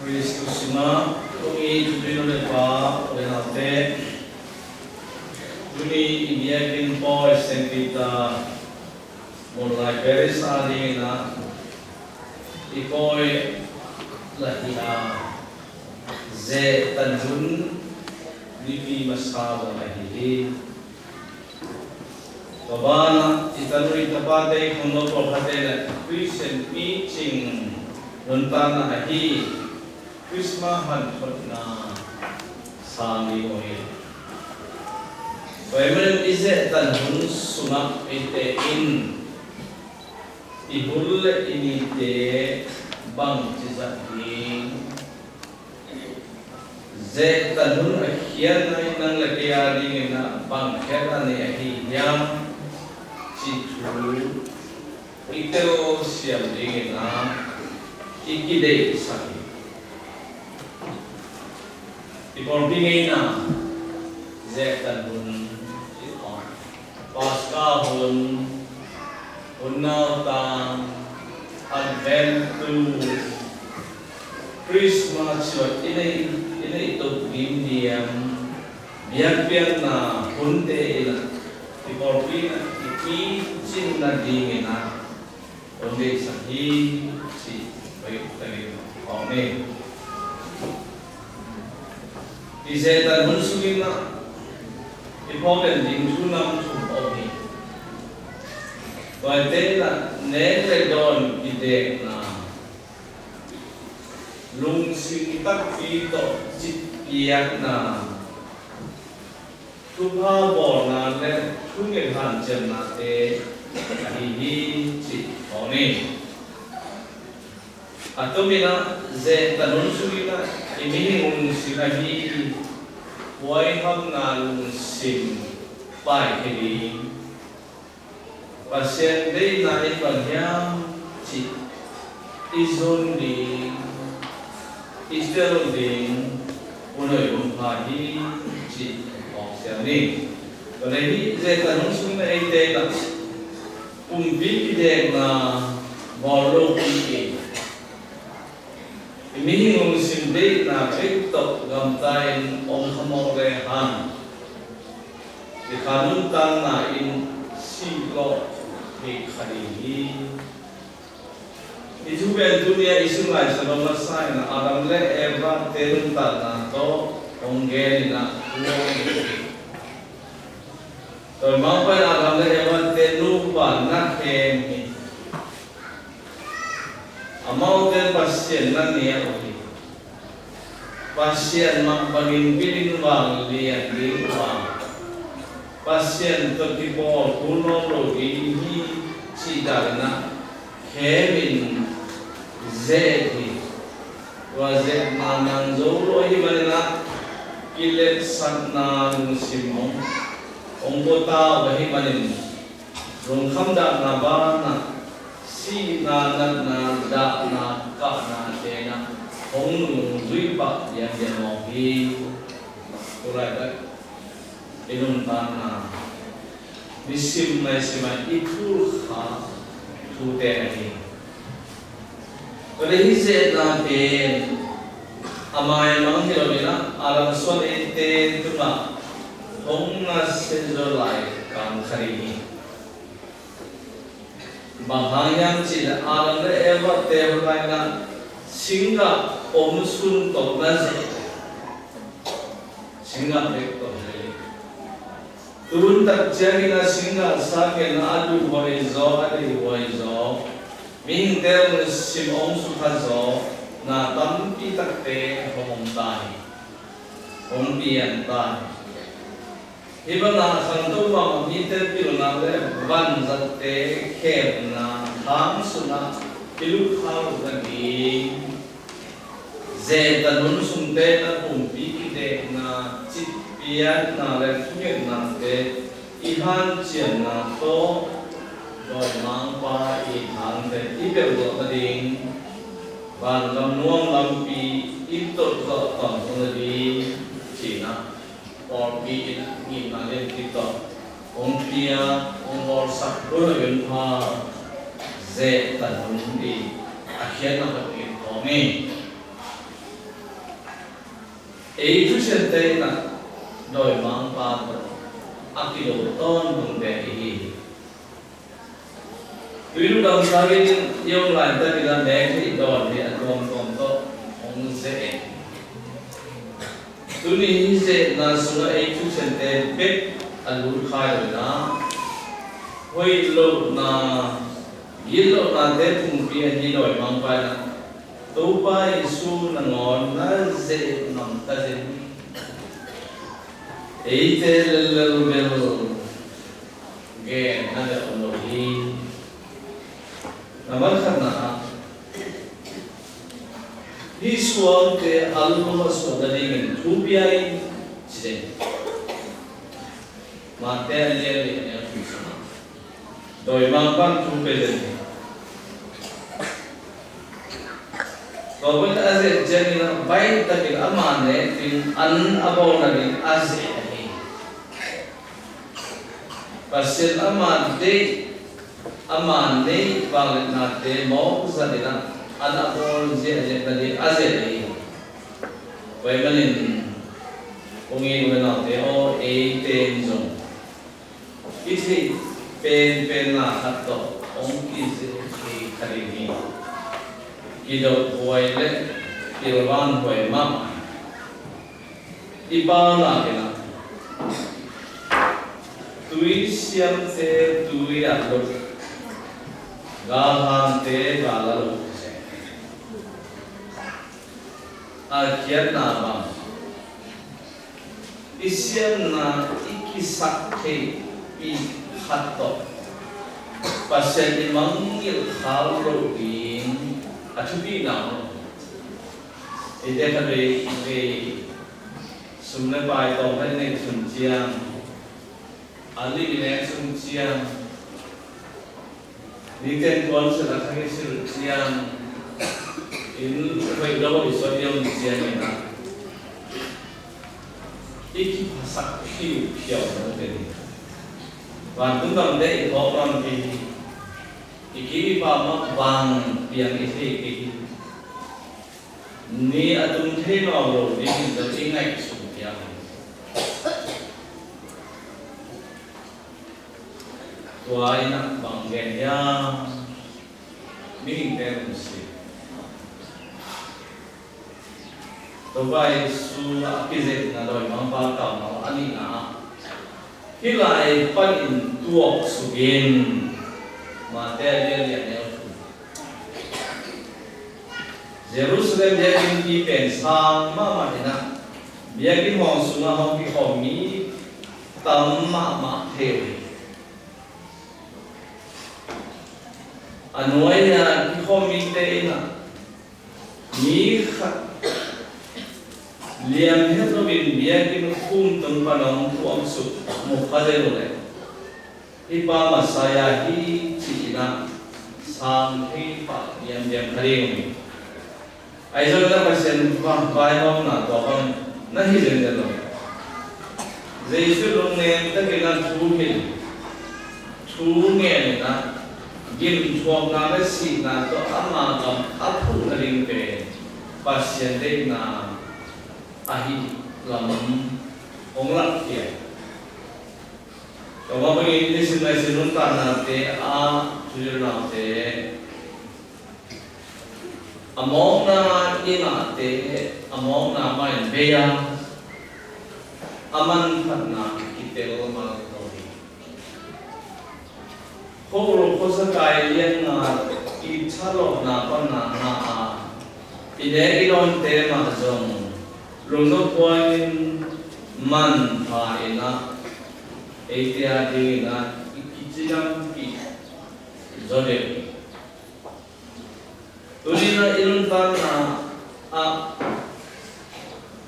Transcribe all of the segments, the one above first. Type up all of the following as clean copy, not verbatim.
Kristus na kami tuloy na pa ulit natin. Tuni iniyakin po sentita mulai dari saat ini na ikoy lahina ze tanjun lipi masawa lahili babana itanuri tapate kuno ko hatela Christian teaching nuntana ahi Krismahan na sami oil. Pwede ise tanhun sunak ite in ihul inite bang cisaking ze tanhun akhian na inang lagayari na bang kera ni ahiyam citu ito siyam dingin na ikide isaki Iporbingay na Zetan hun Paskahun Unnautang Adventu Christmas Ina ito Indiam Biag-biag na Hunte ina Iporbingay Ipichin na dingin na Hunte sa si Baik-talim Amen Di setan musuhin na important din sunam sumogi. Pwede na nele don ide na lungsing itak ito cipiak na tupabo na le tungin hanjan nate kahihi cipone. Atau mina setan musuhin na imihin sinahi Wai ham nalung sim pai kiri pasien dei na ipagyam ci izon di isteron din unoy umpahi ci oksiani Kali saya tanong sung na ite na umbi ide na bolo kiki Ini sindi na kripto gamtain hamaurehan di kanuntan na in silo di kalihi itu bentuknya isu ngai sama masai na alam le eva teruntan na to onggel na to mampai alam le eva tenupa na kemi Amau dan pasien nani ya oke. Pasien mampangin pilin wang lihat di wang. Pasien tertipu kuno logi hi cidarna Kevin Zedi. Wazet manang zolo hi balina kilet satna simong. Onggota wahi balin. Rungkamda nabana. Si na da na ka na te na hong nung zui pa yang dia mau hi kurai tak inun ta na disim na sima itu ha tu te ni oleh hise na te amai mang hiro mina alam swan ente tu na hong na senzo lai kam khari ni Bahayang cila alam le eva tehurai na singa omsun to nazi singa bek to nazi turun tak jagi na singa sake na adu hoi zo adi hoi zo ming ter sim omsu kazo na tampi tak te hom tai hom pian tai Iba na santo ma meter pilo na le van zatte kem na ham suna pilu khau gani ze tanun sumte na pumpi kide na chipian na le thungen na te ihan chian na to doi mang pa I hang te ibe do ta ding van lam nuang lam pi ito do ta na di china or be in Malay TikTok. Pia, sak yun pa ze tanun di akhian na pagin kami. ấy chú sen tây là đòi mang ba akilo ton bung bè hi tuy lúc đầu sau khi yêu lại ta bị làm bé thì đòn thì ăn còn to ông dễ tu ni dễ là số ấy chú sen tây biết ăn lúa khai rồi đó hơi lâu na yên lâu na thế cũng bị anh đi đòi mang ba là tu ba su là ngon là dễ nằm ta dễ ấy thế lâu nghe anh đã nói đi nằm khăn na đi xuống cái album xuống là đi mình thu bia gì mà tên là gì nhỉ đôi mang băng thu bia gì kalau kita azet jadi baik tapi aman ne tin an abau nabi azet ni pasien aman ne bang nate mau zadina an abau je tadi azet ni baik manin ungin wenate o e ten jong isi pen na hatto ongki se kali ni kido huai le kilwan huai ma iba la kena tui siam se tui atlo ga han te ga la lo se a kiat na ba isiam na ikisak ke i hatto pasien imangil khalo in Acubi nào, thì đây là về sum lấy bài tổng hay nên sum chiang, anh đi nên sum chiang, đi trên con sẽ là cái sum chiang, in vậy đó bị soi điêu chiang này nè, ít sắc phiêu nó thế này, và chúng ta đây có con thì iki pa ma bang piang isi iki ni adum the no lo ni da ingai su piang tua ina bang gen ya ni tem si to bai su apizet na doi mang pa ka ma ani na hilai pan in tuok su gen mà tên liên liệt nhau Jerusalem dia tinggi pensang mama dina dia ki hong sunga hong ki hong mi tam ma theo anoi ya ki hong mi te na mi kha liam hết nó bị dia ki no kum tung pa nong tuam su mo khade lo le ipa masaya hi na sang thi pa diam kharing ai zo na pasien pa bai hom na to hom na hi jen de lo jesu long ne ta ke na thu nge na gim chuak na le si na to ama kam aphu na ring pe pasien de na ahi lam ong lak ye Kalau begini di sini sinun tanah te a tujuh nate, among na ina te, among na main beya, aman na kita lomal tori. Kalau kosa kaya na ichalo na pana na a, ide ilon te mazong, lungno poin man pa ina. Etia dengan ikijam ki zode tulina ilun tanna a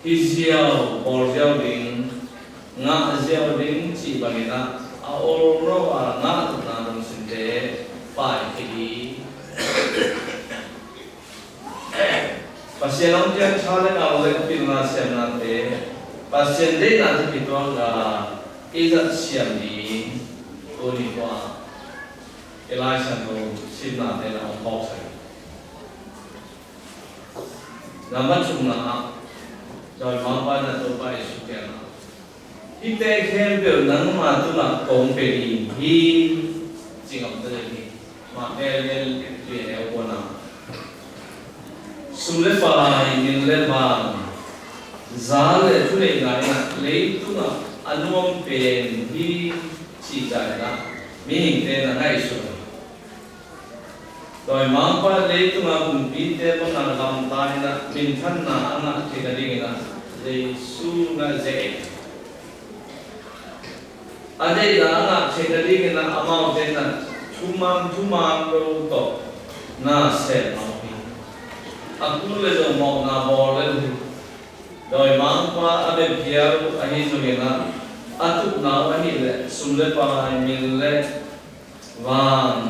hiziao borziao ding nga ziao ding chi bagina a orro wa nga na dong sinde pai ki pasien ông chen chale ka ole pin na sem na te pasien de na ti pitong ga Izat siam ni uni qua Elisha no sinna te na ông bọc sai. Nampak cuma rồi mang qua là tôi phải xuất hiện nó ít thế khen biểu nắng mà tôi là công về đi hi chỉ ngọc tới đi mà về lên về eo quan nào sum lên phải nhìn lên vàng giá lên tu lên ngay lấy tu là anh mong về hi chỉ giải là mình tên là ngay số rồi mang qua lấy tu là cùng biết thế bằng là làm tai là mình thân là anh thì cái gì là lấy su là dễ anh đây là anh thì cái gì là amount tên là thumam đâu to na sẽ mau đi aku le do mau na bol le rồi mang qua anh bên kia anh ấy nói là anh tụt nào anh ấy le sum le pa mình le vàng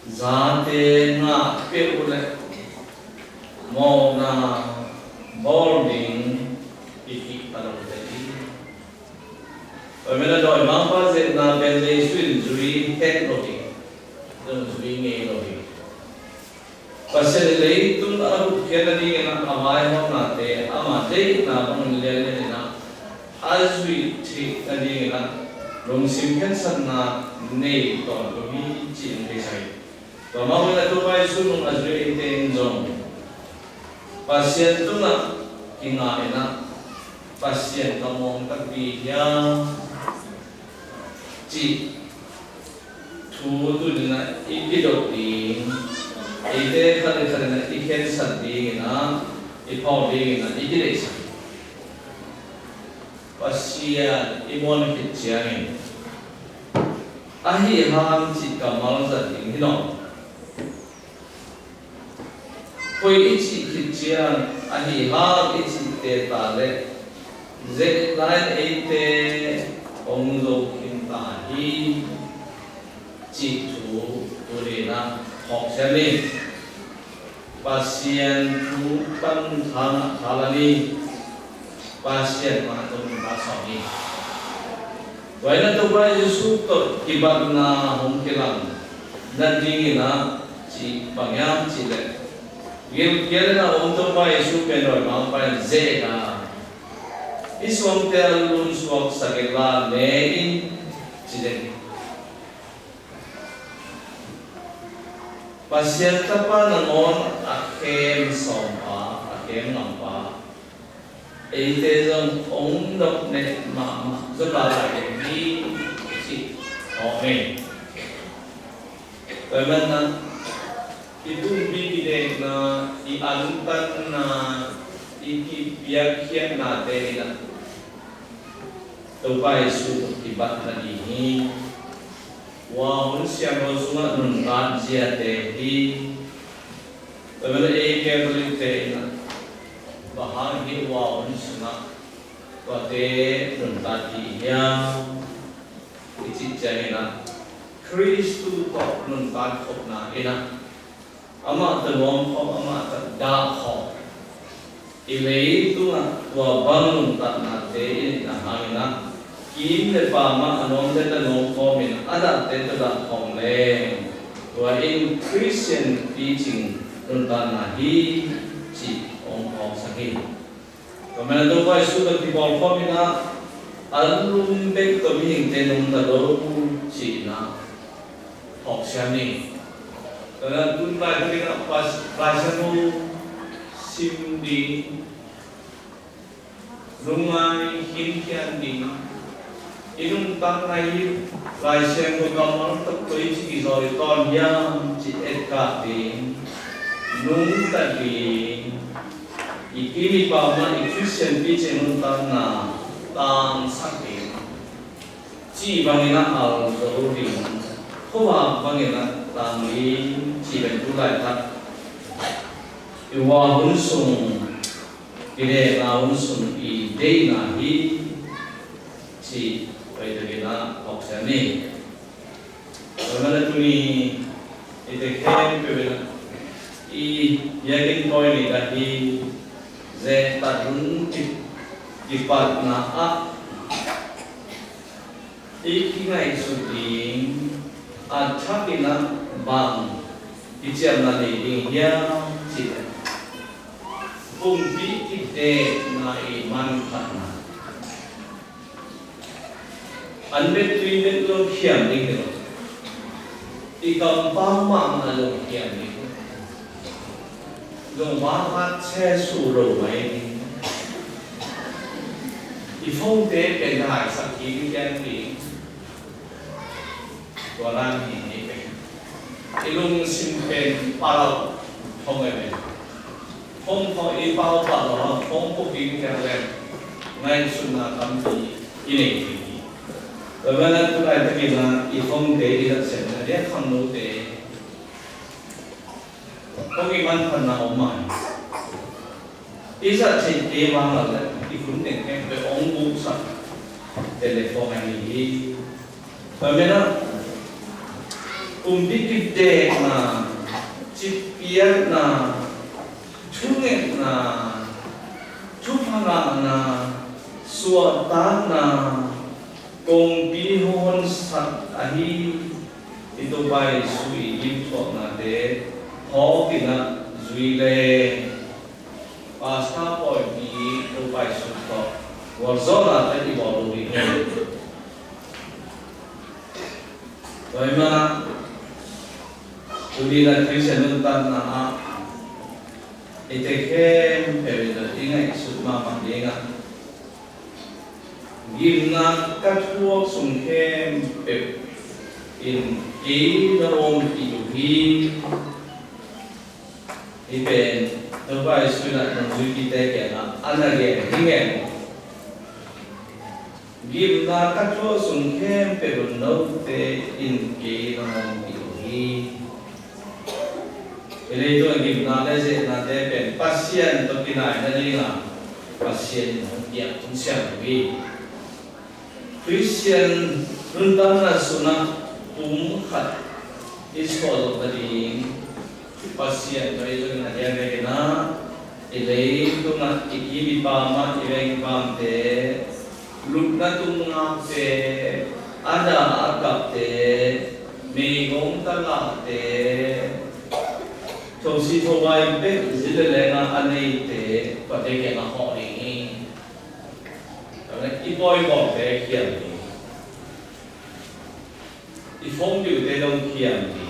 giá tiền ngã phiếu le mau na boarding iki padang tadi rồi mình rồi mang qua diện là bên đây xuyên dưới hết rồi đừng dưới nghe rồi và sẽ lấy tung ở kia là đi cái nào mai hôm nào thế ama đây là bằng liền này là azui thì là đi cái nào long sim khen sanh na nei còn có bị chuyện thế sai và mau là tôi phải xuống azui tên giống pasien tung là kinh ngại na pasien kamong các vị ya chỉ thu tu na ít đột đi ite khare na ikhen san di na ipau di na ikile sa pasia imon kitchiang ahi ham chi kamal za ding hino koi ichi kitchiang ahi ham ichi te ta le ze lain ite ong zo kin ta hi chi thu tu re na học xem đi pasien thu tăng thang thalani pasien mà tôi đã xong đi vậy là tôi phải Giêsu tôi kỳ vọng là không kỳ lắm nên đi na chỉ bằng nhau chỉ lệ kia là ông tôi phải Giêsu bên rồi mà ông phải dễ là Iswam tel luôn suak sakela nein chỉ lệ pasien tapa nangon akem sompa akem nampa ite zong ong dok ne ma zo la la ni chi ome pemana ibu bi de na I antan na iki biakhian na te na to pai su ki bat na ni wa mun siam ro sunga nun kan sia te hi pemana e ke boli te na bahang hi wa mun sunga wa te nun ta ti ya ichi chai na Kristu ko nun kan khop na ina ama ta nom khop ama ta da khop ilei tu na wa bang ta na te na hangina kim le pa ma anom te ta nom khop min ada te ta da khom le wa in Christian teaching nun ta na hi chi ong khop sa hi ko men do vai su da ti bol khop ina alum bek to mi hing te nom ta do chi na học xem đi là tuân bài cái là bài xem mô sim đi rung ai hiến khen đi inung tăng này bài xem của con nó tập tới chỉ rồi còn nhá chỉ hết cả đi nung tại vì ý kiến bảo mà ý Christian đi trên nung tăng là tăng sắc đi chỉ bằng là ở đâu đi không vào bằng nghĩa là tàng lý chỉเป็นผู้lại thật yêu hoa huấn sùng cái này là huấn sùng ý đây là hi chỉ vậy thì là học sinh này rồi mà tụi mình cái khen cái là ý gia đình tôi này là hi dễตัดรุ่นที่ปัดนะอ่ะอีกที่ไหนสุดที่achakina bang ichiam na ni ya chi pumpi ide na iman kana anbe tuinde lo khiam ni no ikam pama na lo khiam ni lo ma ha che su ro mai ni I phong te pen hai sak ki kan ni to ran ni ni pe I lung sim pen pa lo phong ai pe phong phong I pa pa lo phong ko ki kan le ngai sun na kam ti I nei ti rồi bây giờ tôi lại thấy là I phong te I đã xem là để không nô te có cái văn phần nào mà I sa chỉ te mang là I cũng định cái về ông bố sa telephone này rồi bây giờ biết cái đề na chip bia na chung na chúc hàng na suat na công bi hôn sát ahi itu bai sui lim thọ na de ho ki na zui le pasta poi bi itu bai su thọ warzona ta di bolu di rồi mà tôi là Christian tan na ite kem perida ingai sutma mandenga gimna kathuak sum kem pe in ki darom iuhi iben tobai suina nangui kite kena anage hingen gimna kathuak sum kem pe no te in ki darom iuhi Ini itu lagi nada je nada pen pasien tu kena ada ni lah pasien yang siapa lagi Christian rentang lah sunah umhat iskol tadi pasien tu itu kena dia kena ini tu nak ikut pama ikut pam te lukna tu ngap te ada agak te megong tangak te Thâu si thâu vai biết dữ lệ là anh ấy để có thể cái là họ đi, rồi này cái boy bỏ để khiển đi, cái phong biểu để đông khiển đi,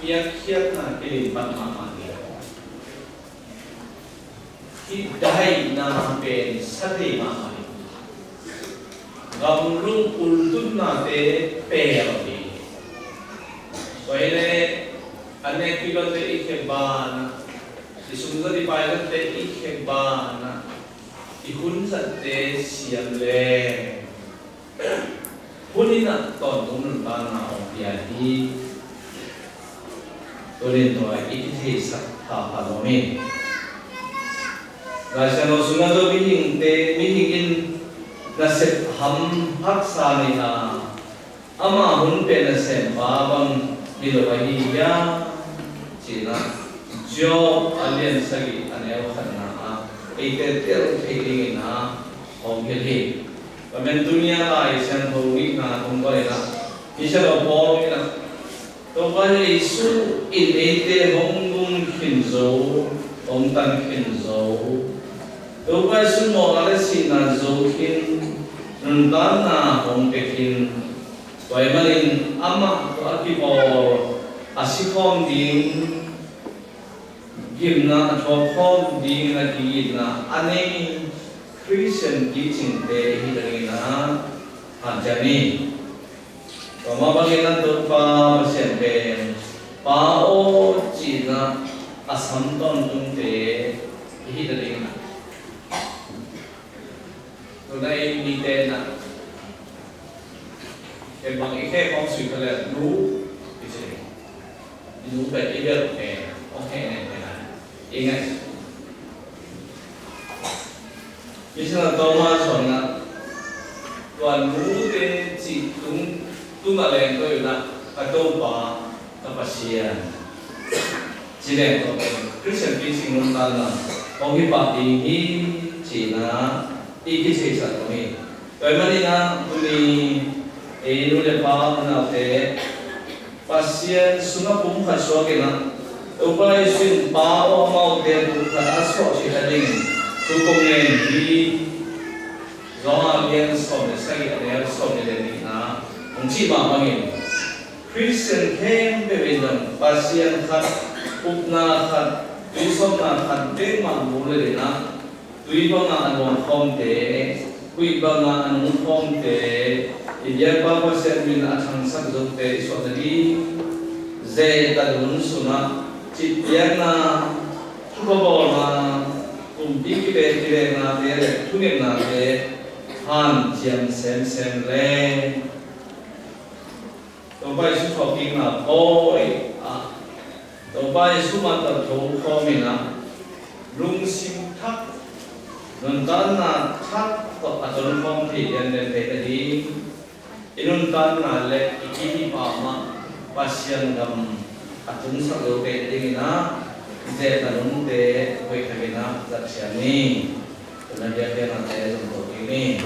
biết khiển là cái điểm bắt mà đi, cái đại na bên sát đi mà đi, gam rung ultun na để bèo đi, vậy này Ane kilo te ikebana, isunga di pilot te ikebana, ihun sa te siam le, hunina ton unun bana opiadi, torin toa ikiti sa kapalomin. Kasi no sunga do bihing te bihingin nasip ham haksa ni na, ama hun pe nasip babang bilo bahiya. Cina jo alien sagi aneo khana ite tel feeling na hongeli kamen dunia lai san howi na tongkole na isa lo polo na tongkole isu ite honggung kinzo hongtan kinzo tongkole su mo ala sina zo kin ndan na hongpekin toy malin ama to akipo asikom ding gimna athokom ding na gina ane Christian teaching te hidangina hanjani pamabagina to pa sempe pao china asamton tungte hidangina to dai ni te na ke bang ike kong sui kale nu Ibu baik ibu oke ingat. Misalnya Thomas orang tuan guru te citung maleng tu nak atau apa kapasian. Jadi Christian teaching nonton lah. Orang pak tinggi Cina iki sisa kami. Bagaimana ini nulis apa nanti pasien sungai pun khaswa kena, upaya sun bawa mau dia chỉ mà mangin Christian thêm về bên đồng Pasian khát upna khát tuy som na khát tên mà muốn lên na tuy bao na anh muốn không thế tuy bao na anh muốn không thế Iya bapa sermin atang sak zote iswadali ze tadun suna cipia na chubawa na tumpi kire kire na tere tuge na te han jiam sem le topai su talking na boy topai su mata to komina lung sim thak nontan na thak to atun kom thi yan den te tadi inun tan na le ikini pa ma pasyan gam atun sa lo pe dingina je tanun te hoi thagina zaksyani na dia na te zo ko ini